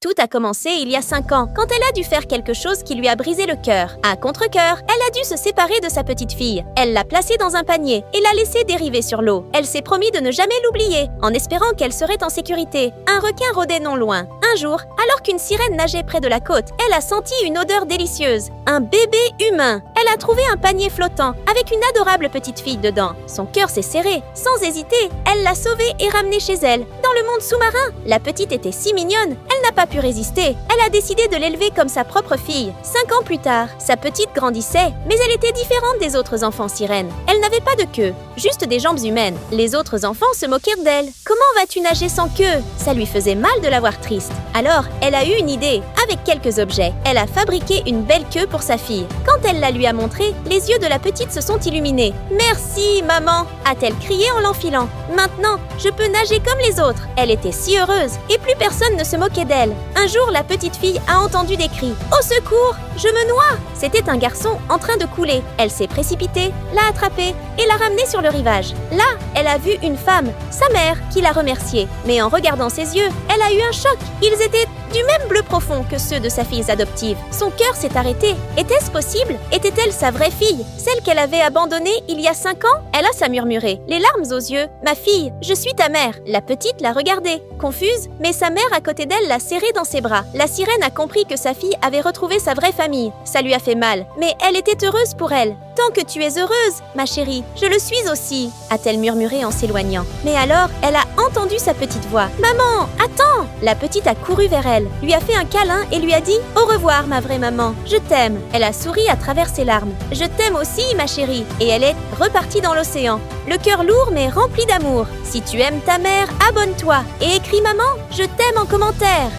Tout a commencé il y a 5 ans, quand elle a dû faire quelque chose qui lui a brisé le cœur. À contre-cœur, elle a dû se séparer de sa petite fille. Elle l'a placée dans un panier et l'a laissée dériver sur l'eau. Elle s'est promis de ne jamais l'oublier, en espérant qu'elle serait en sécurité. Un requin rôdait non loin. Un jour, alors qu'une sirène nageait près de la côte, elle a senti une odeur délicieuse. Un bébé humain. Elle a trouvé un panier flottant, avec une adorable petite fille dedans. Son cœur s'est serré. Sans hésiter, elle l'a sauvée et ramenée chez elle, dans le monde sous-marin. La petite était si mignonne, elle n'a pas pu résister. Elle a décidé de l'élever comme sa propre fille. 5 ans plus tard, sa petite grandissait, mais elle était différente des autres enfants sirènes. Elle n'avait pas de queue, juste des jambes humaines. Les autres enfants se moquèrent d'elle. Comment vas-tu nager sans queue? Ça lui faisait mal de la voir triste. Alors, elle a eu une idée. Avec quelques objets, elle a fabriqué une belle queue pour sa fille. Quand elle la lui a montrée, les yeux de la petite se sont illuminés. « Merci, maman !» a-t-elle crié en l'enfilant. « Maintenant, je peux nager comme les autres. » Elle était si heureuse, et plus personne ne se moquait d'elle. Un jour, la petite fille a entendu des cris. « Au secours! Je me noie !» C'était un garçon en train de couler. Elle s'est précipitée, l'a attrapé et l'a ramené sur le rivage. Là, elle a vu une femme, sa mère, qui l'a remerciée. Mais en regardant ses yeux, elle a eu un choc. Ils étaient du même bleu profond que ceux de sa fille adoptive. Son cœur s'est arrêté. Était-ce possible? Était-elle sa vraie fille? Celle qu'elle avait abandonnée il y a 5 ans? Elle a murmuré, les larmes aux yeux. « Ma fille, je suis ta mère. » La petite l'a regardée, confuse, mais sa mère à côté d'elle l'a serrée dans ses bras. La sirène a compris que sa fille avait retrouvé sa vraie famille. Ça lui a fait mal, mais elle était heureuse pour elle. « Tant que tu es heureuse, ma chérie, je le suis aussi, » a-t-elle murmuré en s'éloignant. Mais alors, elle a entendu sa petite voix. « Maman, attends !» La petite a couru vers elle, lui a fait un câlin et lui a dit « Au revoir, ma vraie maman, je t'aime. » Elle a souri à travers ses larmes. « Je t'aime aussi, ma chérie. » Et elle est repartie dans l'océan, le cœur lourd mais rempli d'amour. Si tu aimes ta mère, abonne-toi et écris « Maman, je t'aime » en commentaire.